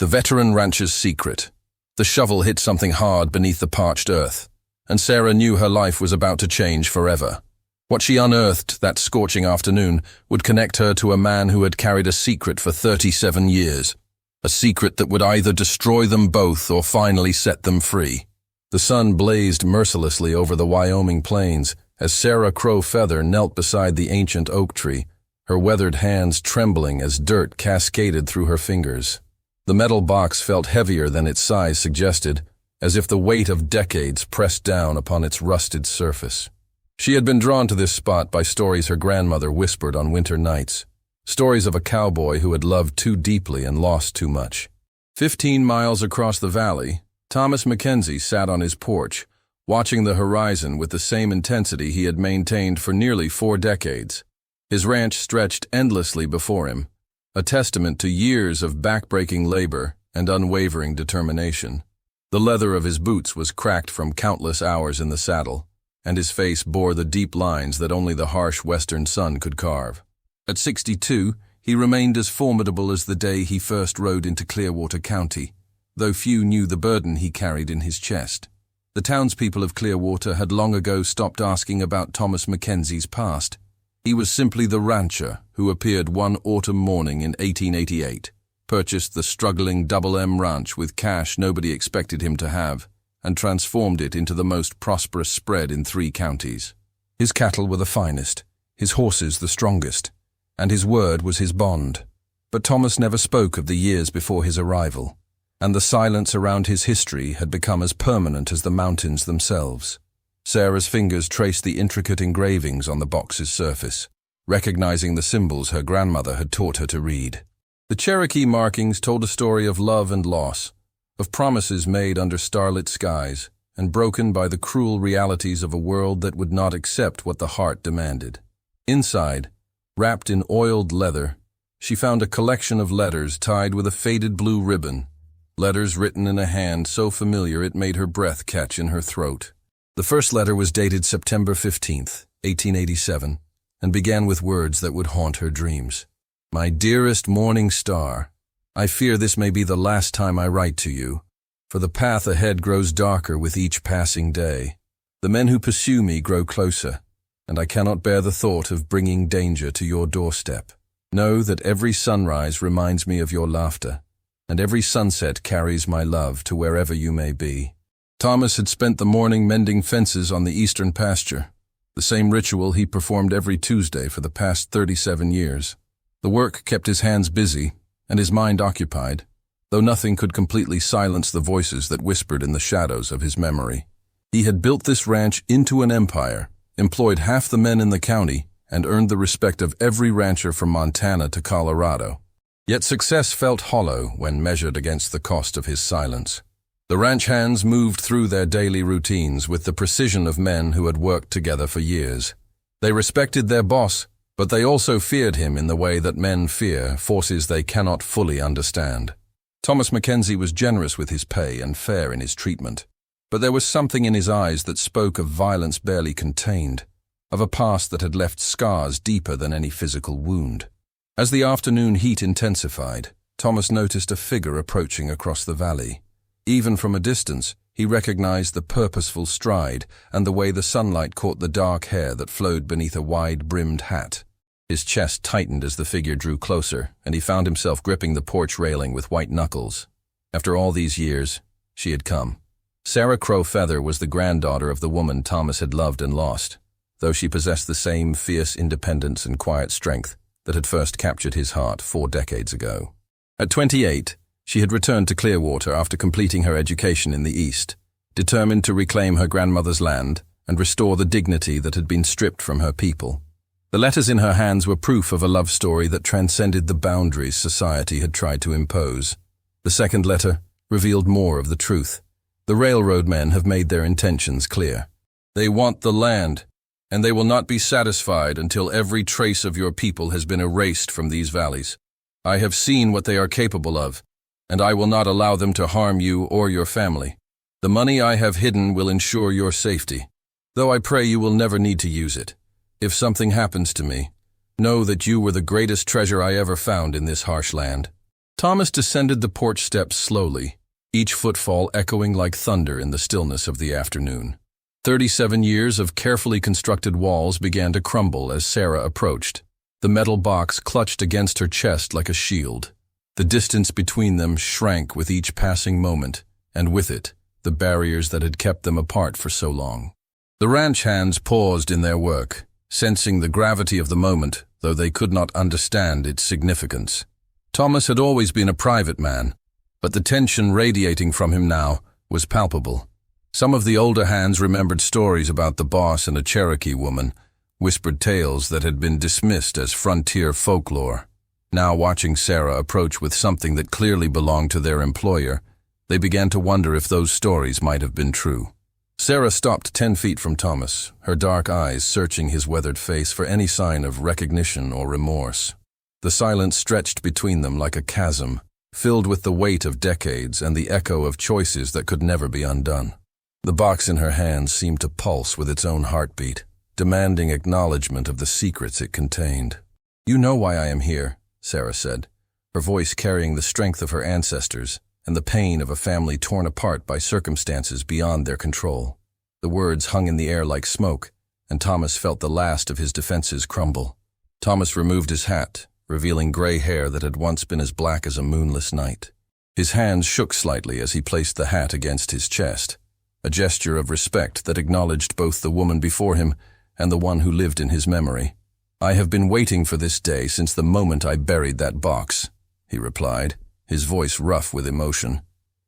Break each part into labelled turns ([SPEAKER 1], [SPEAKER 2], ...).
[SPEAKER 1] The veteran rancher's secret. The shovel hit something hard beneath the parched earth, and Sarah knew her life was about to change forever. What she unearthed that scorching afternoon would connect her to a man who had carried a secret for 37 years. A secret that would either destroy them both or finally set them free. The sun blazed mercilessly over the Wyoming plains as Sarah Crow Feather knelt beside the ancient oak tree, her weathered hands trembling as dirt cascaded through her fingers. The metal box felt heavier than its size suggested, as if the weight of decades pressed down upon its rusted surface. She had been drawn to this spot by stories her grandmother whispered on winter nights, stories of a cowboy who had loved too deeply and lost too much. 15 miles across the valley, Thomas Mackenzie sat on his porch, watching the horizon with the same intensity he had maintained for nearly 4 decades. His ranch stretched endlessly before him, a testament to years of backbreaking labor and unwavering determination. The leather of his boots was cracked from countless hours in the saddle, and his face bore the deep lines that only the harsh western sun could carve. At 62, he remained as formidable as the day he first rode into Clearwater County, though few knew the burden he carried in his chest. The townspeople of Clearwater had long ago stopped asking about Thomas Mackenzie's past. He was simply the rancher who appeared one autumn morning in 1888, purchased the struggling Double M Ranch with cash nobody expected him to have, and transformed it into the most prosperous spread in 3 counties. His cattle were the finest, his horses the strongest, and his word was his bond. But Thomas never spoke of the years before his arrival, and the silence around his history had become as permanent as the mountains themselves. Sarah's fingers traced the intricate engravings on the box's surface, recognizing the symbols her grandmother had taught her to read. The Cherokee markings told a story of love and loss, of promises made under starlit skies and broken by the cruel realities of a world that would not accept what the heart demanded. Inside, wrapped in oiled leather, she found a collection of letters tied with a faded blue ribbon, letters written in a hand so familiar it made her breath catch in her throat. The first letter was dated September 15th, 1887, and began with words that would haunt her dreams. My dearest morning star, I fear this may be the last time I write to you, for the path ahead grows darker with each passing day. The men who pursue me grow closer, and I cannot bear the thought of bringing danger to your doorstep. Know that every sunrise reminds me of your laughter, and every sunset carries my love to wherever you may be. Thomas had spent the morning mending fences on the eastern pasture, the same ritual he performed every Tuesday for the past 37 years. The work kept his hands busy and his mind occupied, though nothing could completely silence the voices that whispered in the shadows of his memory. He had built this ranch into an empire, employed half the men in the county, and earned the respect of every rancher from Montana to Colorado. Yet success felt hollow when measured against the cost of his silence. The ranch hands moved through their daily routines with the precision of men who had worked together for years. They respected their boss, but they also feared him in the way that men fear forces they cannot fully understand. Thomas Mackenzie was generous with his pay and fair in his treatment, but there was something in his eyes that spoke of violence barely contained, of a past that had left scars deeper than any physical wound. As the afternoon heat intensified, Thomas noticed a figure approaching across the valley. Even from a distance, he recognized the purposeful stride and the way the sunlight caught the dark hair that flowed beneath a wide-brimmed hat. His chest tightened as the figure drew closer, and he found himself gripping the porch railing with white knuckles. After all these years, she had come. Sarah Crow Feather was the granddaughter of the woman Thomas had loved and lost, though she possessed the same fierce independence and quiet strength that had first captured his heart 4 decades ago. At 28, she had returned to Clearwater after completing her education in the East, determined to reclaim her grandmother's land and restore the dignity that had been stripped from her people. The letters in her hands were proof of a love story that transcended the boundaries society had tried to impose. The second letter revealed more of the truth. The railroad men have made their intentions clear. They want the land, and they will not be satisfied until every trace of your people has been erased from these valleys. I have seen what they are capable of, and I will not allow them to harm you or your family. The money I have hidden will ensure your safety, though I pray you will never need to use it. If something happens to me, know that you were the greatest treasure I ever found in this harsh land. Thomas descended the porch steps slowly, each footfall echoing like thunder in the stillness of the afternoon. 37 years of carefully constructed walls began to crumble as Sarah approached. The metal box clutched against her chest like a shield. The distance between them shrank with each passing moment, and with it, the barriers that had kept them apart for so long. The ranch hands paused in their work, sensing the gravity of the moment, though they could not understand its significance. Thomas had always been a private man, but the tension radiating from him now was palpable. Some of the older hands remembered stories about the boss and a Cherokee woman, whispered tales that had been dismissed as frontier folklore. Now, watching Sarah approach with something that clearly belonged to their employer, they began to wonder if those stories might have been true. Sarah stopped 10 feet from Thomas, her dark eyes searching his weathered face for any sign of recognition or remorse. The silence stretched between them like a chasm, filled with the weight of decades and the echo of choices that could never be undone. The box in her hands seemed to pulse with its own heartbeat, demanding acknowledgement of the secrets it contained. "You know why I am here," Sarah said, her voice carrying the strength of her ancestors and the pain of a family torn apart by circumstances beyond their control. The words hung in the air like smoke, and Thomas felt the last of his defenses crumble. Thomas removed his hat, revealing gray hair that had once been as black as a moonless night. His hands shook slightly as he placed the hat against his chest, a gesture of respect that acknowledged both the woman before him and the one who lived in his memory. "I have been waiting for this day since the moment I buried that box," he replied, his voice rough with emotion.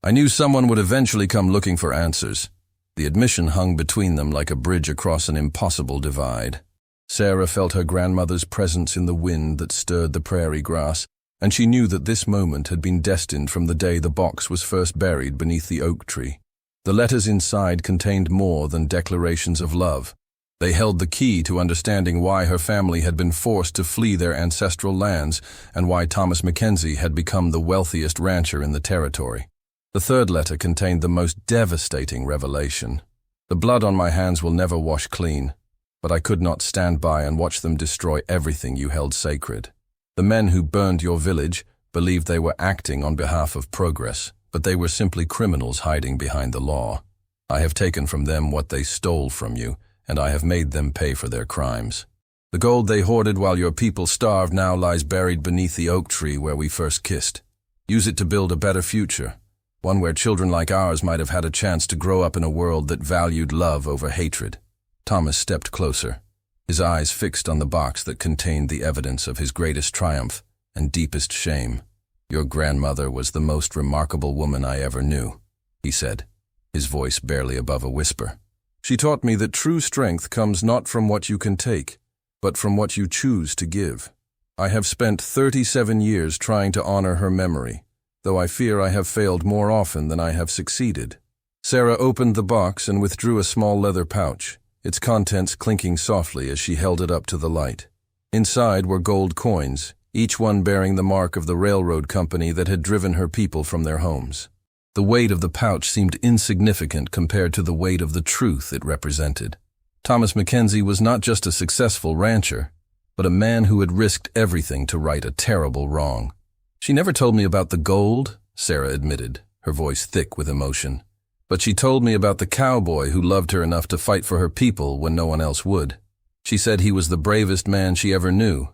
[SPEAKER 1] "I knew someone would eventually come looking for answers." The admission hung between them like a bridge across an impossible divide. Sarah felt her grandmother's presence in the wind that stirred the prairie grass, and she knew that this moment had been destined from the day the box was first buried beneath the oak tree. The letters inside contained more than declarations of love. They held the key to understanding why her family had been forced to flee their ancestral lands and why Thomas Mackenzie had become the wealthiest rancher in the territory. The third letter contained the most devastating revelation. "The blood on my hands will never wash clean, but I could not stand by and watch them destroy everything you held sacred. The men who burned your village believed they were acting on behalf of progress, but they were simply criminals hiding behind the law. I have taken from them what they stole from you, and I have made them pay for their crimes. The gold they hoarded while your people starved now lies buried beneath the oak tree where we first kissed. Use it to build a better future, one where children like ours might have had a chance to grow up in a world that valued love over hatred." Thomas stepped closer, his eyes fixed on the box that contained the evidence of his greatest triumph and deepest shame. "Your grandmother was the most remarkable woman I ever knew," he said, his voice barely above a whisper. "She taught me that true strength comes not from what you can take, but from what you choose to give. I have spent 37 years trying to honor her memory, though I fear I have failed more often than I have succeeded." Sarah opened the box and withdrew a small leather pouch, its contents clinking softly as she held it up to the light. Inside were gold coins, each one bearing the mark of the railroad company that had driven her people from their homes. The weight of the pouch seemed insignificant compared to the weight of the truth it represented. Thomas Mackenzie was not just a successful rancher, but a man who had risked everything to right a terrible wrong. "She never told me about the gold," Sarah admitted, her voice thick with emotion. "But she told me about the cowboy who loved her enough to fight for her people when no one else would. She said he was the bravest man she ever knew,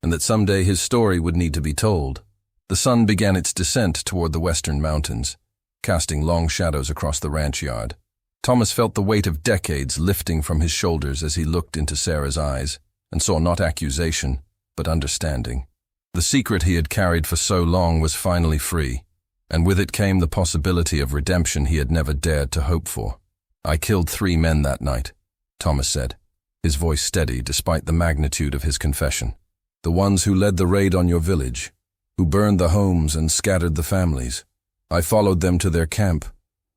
[SPEAKER 1] and that someday his story would need to be told." The sun began its descent toward the western mountains, casting long shadows across the ranch yard. Thomas felt the weight of decades lifting from his shoulders as he looked into Sarah's eyes, and saw not accusation, but understanding. The secret he had carried for so long was finally free, and with it came the possibility of redemption he had never dared to hope for. "I killed 3 men that night," Thomas said, his voice steady despite the magnitude of his confession. "The ones who led the raid on your village, who burned the homes and scattered the families. I followed them to their camp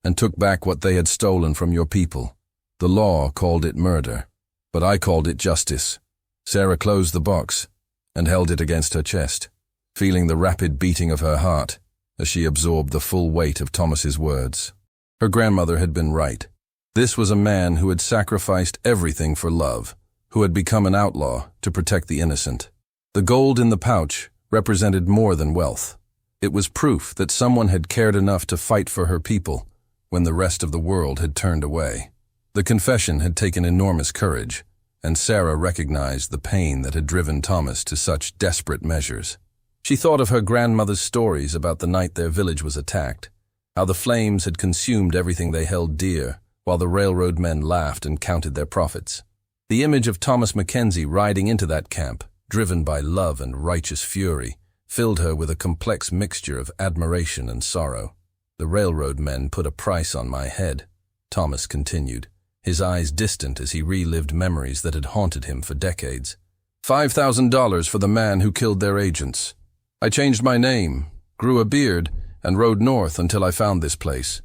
[SPEAKER 1] and took back what they had stolen from your people. The law called it murder, but I called it justice." Sarah closed the box and held it against her chest, feeling the rapid beating of her heart as she absorbed the full weight of Thomas's words. Her grandmother had been right. This was a man who had sacrificed everything for love, who had become an outlaw to protect the innocent. The gold in the pouch represented more than wealth. It was proof that someone had cared enough to fight for her people when the rest of the world had turned away. The confession had taken enormous courage, and Sarah recognized the pain that had driven Thomas to such desperate measures. She thought of her grandmother's stories about the night their village was attacked, how the flames had consumed everything they held dear, while the railroad men laughed and counted their profits. The image of Thomas Mackenzie riding into that camp, driven by love and righteous fury, filled her with a complex mixture of admiration and sorrow. "The railroad men put a price on my head," Thomas continued, his eyes distant as he relived memories that had haunted him for decades. $5,000 for the man who killed their agents. I changed my name, grew a beard, and rode north until I found this place.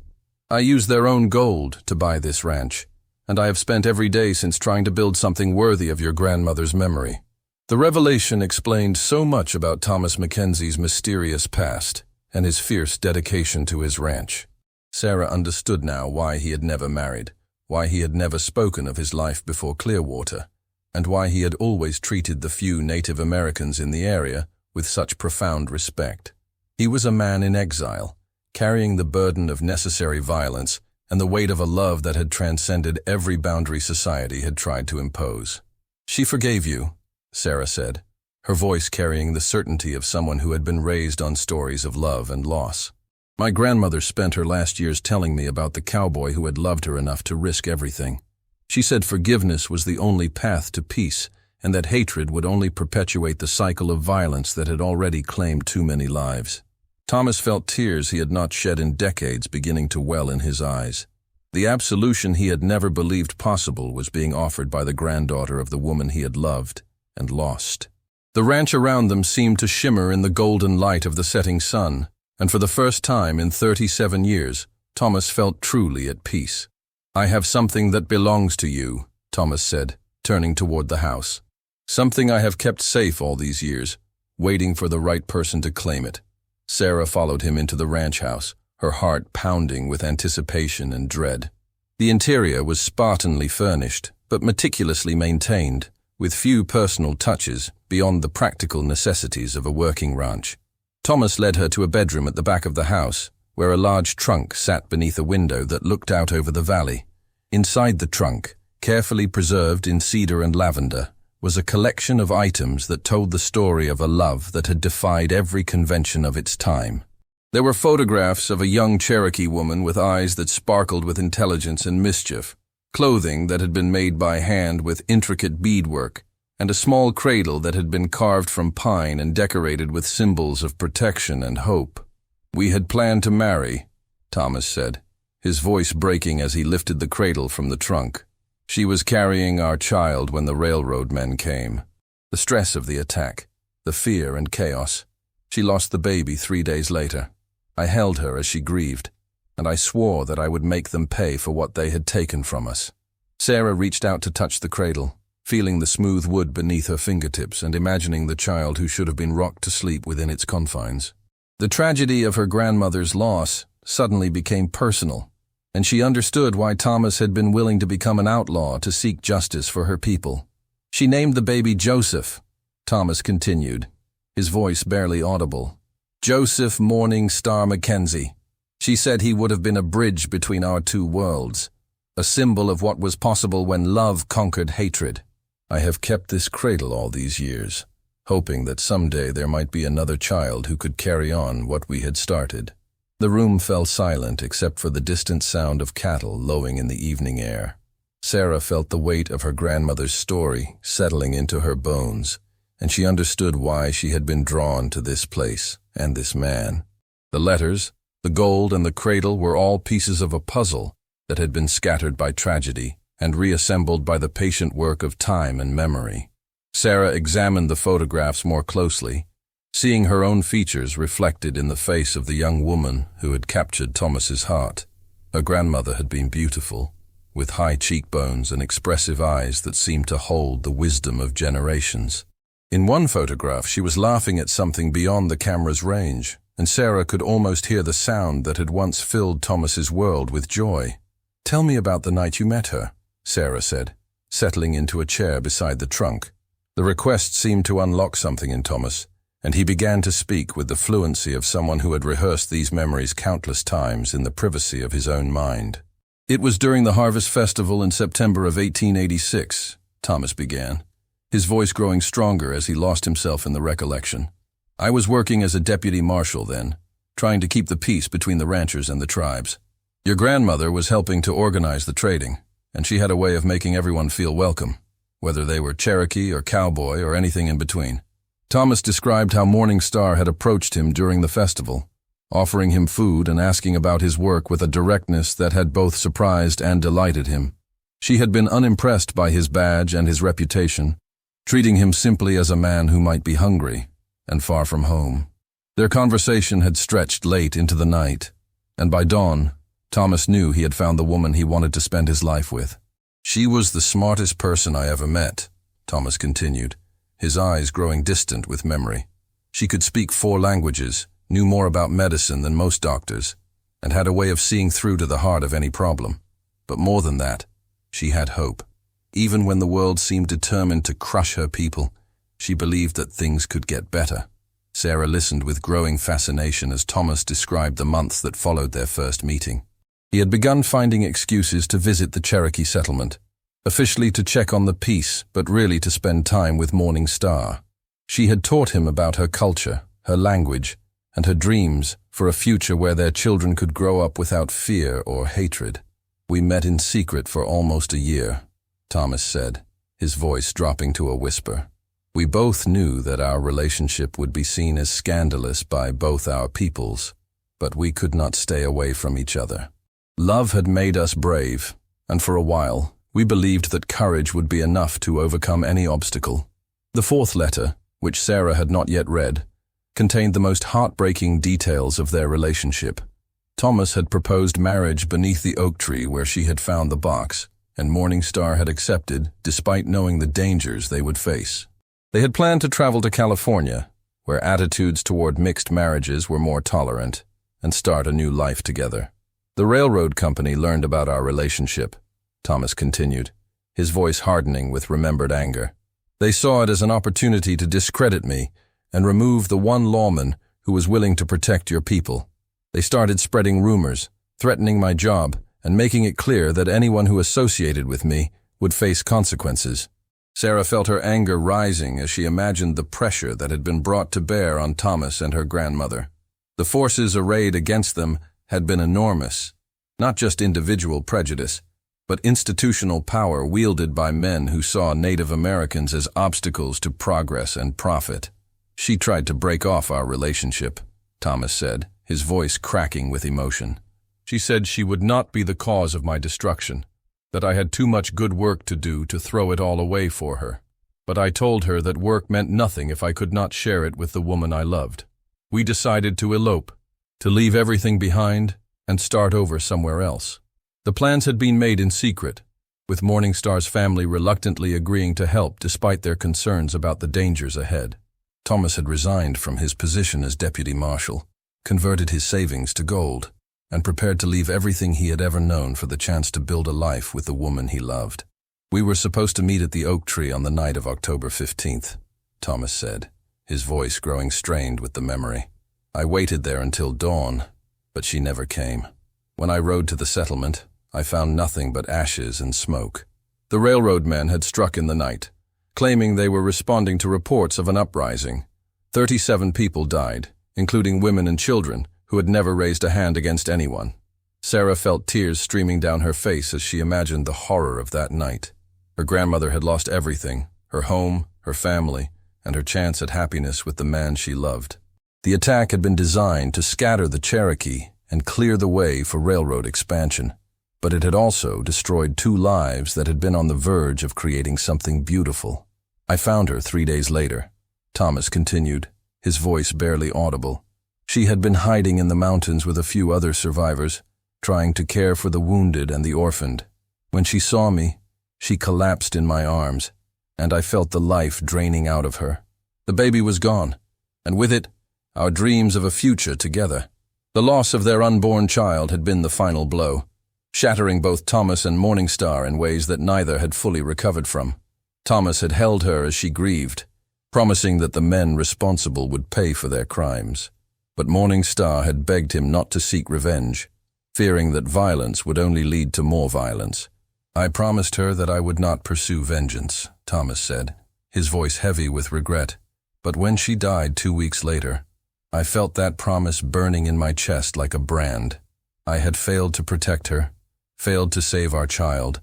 [SPEAKER 1] I used their own gold to buy this ranch, and I have spent every day since trying to build something worthy of your grandmother's memory." The revelation explained so much about Thomas Mackenzie's mysterious past and his fierce dedication to his ranch. Sarah understood now why he had never married, why he had never spoken of his life before Clearwater, and why he had always treated the few Native Americans in the area with such profound respect. He was a man in exile, carrying the burden of necessary violence and the weight of a love that had transcended every boundary society had tried to impose. "She forgave you," Sarah said, her voice carrying the certainty of someone who had been raised on stories of love and loss. "My grandmother spent her last years telling me about the cowboy who had loved her enough to risk everything. She said forgiveness was the only path to peace, and that hatred would only perpetuate the cycle of violence that had already claimed too many lives." Thomas felt tears he had not shed in decades beginning to well in his eyes. The absolution he had never believed possible was being offered by the granddaughter of the woman he had loved and lost. The ranch around them seemed to shimmer in the golden light of the setting sun, and for the first time in 37 years, Thomas felt truly at peace. "I have something that belongs to you," Thomas said, turning toward the house. "Something I have kept safe all these years, waiting for the right person to claim it." Sarah followed him into the ranch house, her heart pounding with anticipation and dread. The interior was spartanly furnished, but meticulously maintained, with few personal touches beyond the practical necessities of a working ranch. Thomas led her to a bedroom at the back of the house, where a large trunk sat beneath a window that looked out over the valley. Inside the trunk, carefully preserved in cedar and lavender, was a collection of items that told the story of a love that had defied every convention of its time. There were photographs of a young Cherokee woman with eyes that sparkled with intelligence and mischief, clothing that had been made by hand with intricate beadwork, and a small cradle that had been carved from pine and decorated with symbols of protection and hope. "We had planned to marry," Thomas said, his voice breaking as he lifted the cradle from the trunk. "She was carrying our child when the railroad men came. The stress of the attack, the fear and chaos. She lost the baby 3 days later. I held her as she grieved, and I swore that I would make them pay for what they had taken from us." Sarah reached out to touch the cradle, feeling the smooth wood beneath her fingertips and imagining the child who should have been rocked to sleep within its confines. The tragedy of her grandmother's loss suddenly became personal, and she understood why Thomas had been willing to become an outlaw to seek justice for her people. "She named the baby Joseph," Thomas continued, his voice barely audible. "Joseph Morning Star Mackenzie. She said he would have been a bridge between our two worlds, a symbol of what was possible when love conquered hatred. I have kept this cradle all these years, hoping that someday there might be another child who could carry on what we had started." The room fell silent except for the distant sound of cattle lowing in the evening air. Sarah felt the weight of her grandmother's story settling into her bones, and she understood why she had been drawn to this place and this man. The letters, the gold, and the cradle were all pieces of a puzzle that had been scattered by tragedy and reassembled by the patient work of time and memory. Sarah examined the photographs more closely, seeing her own features reflected in the face of the young woman who had captured Thomas's heart. Her grandmother had been beautiful, with high cheekbones and expressive eyes that seemed to hold the wisdom of generations. In one photograph, she was laughing at something beyond the camera's range, and Sarah could almost hear the sound that had once filled Thomas's world with joy. "Tell me about the night you met her," Sarah said, settling into a chair beside the trunk. The request seemed to unlock something in Thomas, and he began to speak with the fluency of someone who had rehearsed these memories countless times in the privacy of his own mind. "It was during the Harvest Festival in September of 1886, Thomas began, his voice growing stronger as he lost himself in the recollection. "I was working as a deputy marshal then, trying to keep the peace between the ranchers and the tribes. Your grandmother was helping to organize the trading, and she had a way of making everyone feel welcome, whether they were Cherokee or cowboy or anything in between." Thomas described how Morning Star had approached him during the festival, offering him food and asking about his work with a directness that had both surprised and delighted him. She had been unimpressed by his badge and his reputation, treating him simply as a man who might be hungry and far from home. Their conversation had stretched late into the night, and by dawn, Thomas knew he had found the woman he wanted to spend his life with. "She was the smartest person I ever met," Thomas continued, his eyes growing distant with memory. "She could speak 4 languages, knew more about medicine than most doctors, and had a way of seeing through to the heart of any problem. But more than that, she had hope. Even when the world seemed determined to crush her people, she believed that things could get better." Sarah listened with growing fascination as Thomas described the months that followed their first meeting. He had begun finding excuses to visit the Cherokee settlement, officially to check on the peace, but really to spend time with Morning Star. She had taught him about her culture, her language, and her dreams for a future where their children could grow up without fear or hatred. "We met in secret for almost a year," Thomas said, his voice dropping to a whisper. "We both knew that our relationship would be seen as scandalous by both our peoples, but we could not stay away from each other. Love had made us brave, and for a while, we believed that courage would be enough to overcome any obstacle." The 4th letter, which Sarah had not yet read, contained the most heartbreaking details of their relationship. Thomas had proposed marriage beneath the oak tree where she had found the box, and Morning Star had accepted, despite knowing the dangers they would face. They had planned to travel to California, where attitudes toward mixed marriages were more tolerant, and start a new life together. "The railroad company learned about our relationship," Thomas continued, his voice hardening with remembered anger. "They saw it as an opportunity to discredit me and remove the one lawman who was willing to protect your people. They started spreading rumors, threatening my job, and making it clear that anyone who associated with me would face consequences." Sarah felt her anger rising as she imagined the pressure that had been brought to bear on Thomas and her grandmother. The forces arrayed against them had been enormous, not just individual prejudice, but institutional power wielded by men who saw Native Americans as obstacles to progress and profit. "She tried to break off our relationship," Thomas said, his voice cracking with emotion. "She said she would not be the cause of my destruction, that I had too much good work to do to throw it all away for her. But I told her that work meant nothing if I could not share it with the woman I loved. We decided to elope, to leave everything behind and start over somewhere else. The plans had been made in secret, with Morning Star's family reluctantly agreeing to help despite their concerns about the dangers ahead. Thomas had resigned from his position as deputy marshal, converted his savings to gold, and prepared to leave everything he had ever known for the chance to build a life with the woman he loved. "We were supposed to meet at the oak tree on the night of October 15th, Thomas said, his voice growing strained with the memory. "I waited there until dawn, but she never came. When I rode to the settlement, I found nothing but ashes and smoke. The railroad men had struck in the night, claiming they were responding to reports of an uprising. 37 people died, including women and children, who had never raised a hand against anyone." Sarah felt tears streaming down her face as she imagined the horror of that night. Her grandmother had lost everything, her home, her family, and her chance at happiness with the man she loved. The attack had been designed to scatter the Cherokee and clear the way for railroad expansion, but it had also destroyed 2 lives that had been on the verge of creating something beautiful. "I found her 3 days later," Thomas continued, his voice barely audible. "She had been hiding in the mountains with a few other survivors, trying to care for the wounded and the orphaned. When she saw me, she collapsed in my arms, and I felt the life draining out of her. The baby was gone, and with it, our dreams of a future together. The loss of their unborn child had been the final blow, shattering both Thomas and Morning Star in ways that neither had fully recovered from. Thomas had held her as she grieved, promising that the men responsible would pay for their crimes. But Morning Star had begged him not to seek revenge, fearing that violence would only lead to more violence. "I promised her that I would not pursue vengeance," Thomas said, his voice heavy with regret. "But when she died 2 weeks later, I felt that promise burning in my chest like a brand. I had failed to protect her, failed to save our child,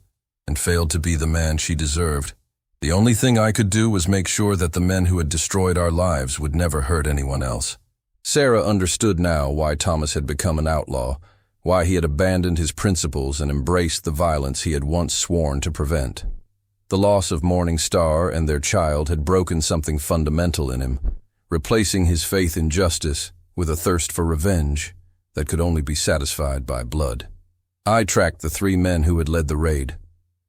[SPEAKER 1] and failed to be the man she deserved. The only thing I could do was make sure that the men who had destroyed our lives would never hurt anyone else." Sarah understood now why Thomas had become an outlaw, why he had abandoned his principles and embraced the violence he had once sworn to prevent. The loss of Morning Star and their child had broken something fundamental in him, replacing his faith in justice with a thirst for revenge that could only be satisfied by blood. "I tracked the 3 men who had led the raid,"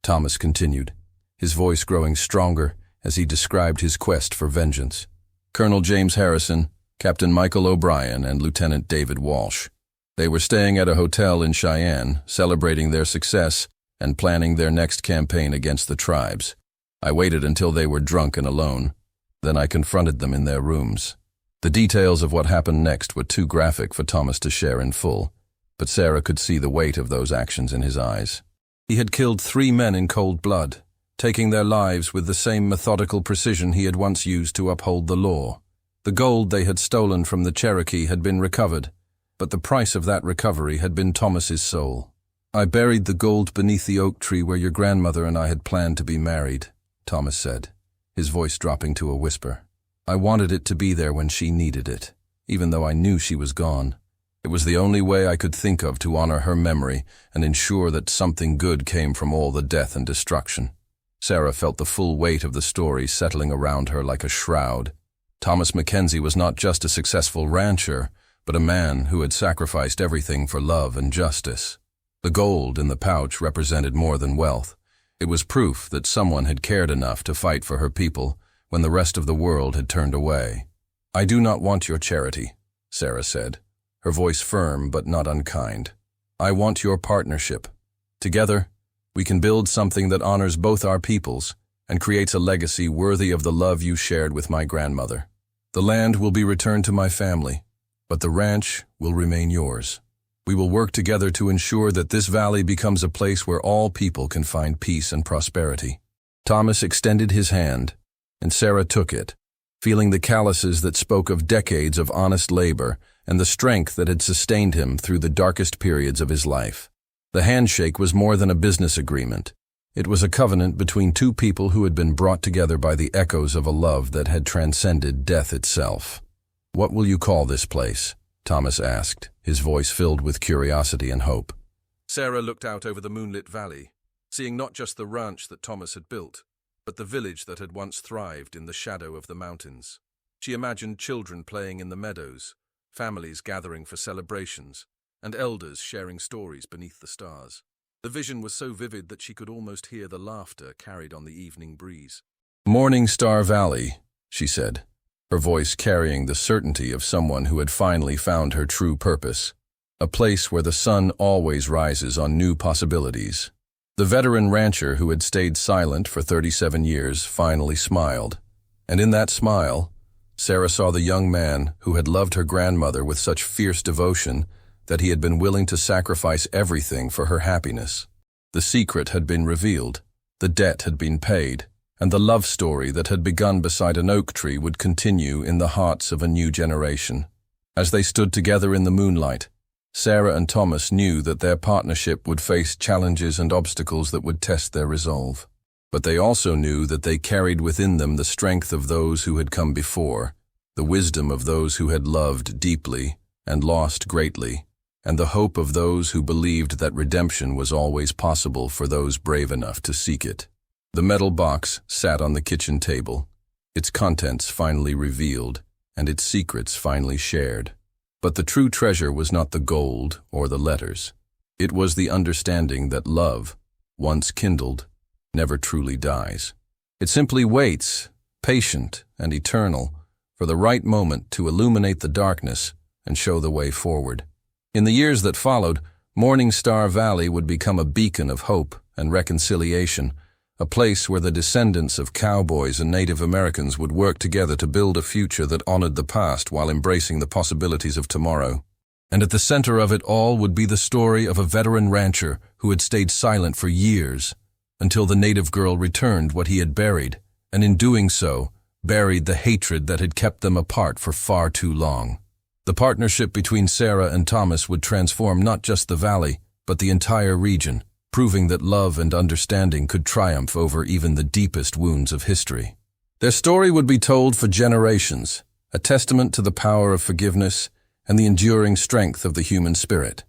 [SPEAKER 1] Thomas continued, his voice growing stronger as he described his quest for vengeance. "Colonel James Harrison, Captain Michael O'Brien, and Lieutenant David Walsh. They were staying at a hotel in Cheyenne, celebrating their success and planning their next campaign against the tribes. I waited until they were drunk and alone. Then I confronted them in their rooms." The details of what happened next were too graphic for Thomas to share in full, but Sarah could see the weight of those actions in his eyes. He had killed 3 men in cold blood, taking their lives with the same methodical precision he had once used to uphold the law. The gold they had stolen from the Cherokee had been recovered, but the price of that recovery had been Thomas's soul. "I buried the gold beneath the oak tree where your grandmother and I had planned to be married," Thomas said, his voice dropping to a whisper. "I wanted it to be there when she needed it, even though I knew she was gone. It was the only way I could think of to honor her memory and ensure that something good came from all the death and destruction." Sarah felt the full weight of the story settling around her like a shroud. Thomas Mackenzie was not just a successful rancher, but a man who had sacrificed everything for love and justice. The gold in the pouch represented more than wealth. It was proof that someone had cared enough to fight for her people when the rest of the world had turned away. "I do not want your charity," Sarah said, her voice firm but not unkind. "I want your partnership. Together, we can build something that honors both our peoples and creates a legacy worthy of the love you shared with my grandmother. The land will be returned to my family, but the ranch will remain yours. We will work together to ensure that this valley becomes a place where all people can find peace and prosperity." Thomas extended his hand, and Sarah took it, feeling the calluses that spoke of decades of honest labor and the strength that had sustained him through the darkest periods of his life. The handshake was more than a business agreement. It was a covenant between 2 people who had been brought together by the echoes of a love that had transcended death itself. "What will you call this place?" Thomas asked, his voice filled with curiosity and hope. Sarah looked out over the moonlit valley, seeing not just the ranch that Thomas had built, but the village that had once thrived in the shadow of the mountains. She imagined children playing in the meadows, families gathering for celebrations, and elders sharing stories beneath the stars. The vision was so vivid that she could almost hear the laughter carried on the evening breeze. "Morning Star Valley," she said, her voice carrying the certainty of someone who had finally found her true purpose. "A place where the sun always rises on new possibilities." The veteran rancher who had stayed silent for 37 years finally smiled, and in that smile, Sarah saw the young man who had loved her grandmother with such fierce devotion that he had been willing to sacrifice everything for her happiness. The secret had been revealed, the debt had been paid, and the love story that had begun beside an oak tree would continue in the hearts of a new generation. As they stood together in the moonlight, Sarah and Thomas knew that their partnership would face challenges and obstacles that would test their resolve. But they also knew that they carried within them the strength of those who had come before, the wisdom of those who had loved deeply and lost greatly, and the hope of those who believed that redemption was always possible for those brave enough to seek it. The metal box sat on the kitchen table, its contents finally revealed, and its secrets finally shared. But the true treasure was not the gold or the letters. It was the understanding that love, once kindled, never truly dies. It simply waits, patient and eternal, for the right moment to illuminate the darkness and show the way forward. In the years that followed, Morning Star Valley would become a beacon of hope and reconciliation, a place where the descendants of cowboys and Native Americans would work together to build a future that honored the past while embracing the possibilities of tomorrow. And at the center of it all would be the story of a veteran rancher who had stayed silent for years until the native girl returned what he had buried, and in doing so, buried the hatred that had kept them apart for far too long. The partnership between Sarah and Thomas would transform not just the valley, but the entire region, proving that love and understanding could triumph over even the deepest wounds of history. Their story would be told for generations, a testament to the power of forgiveness and the enduring strength of the human spirit.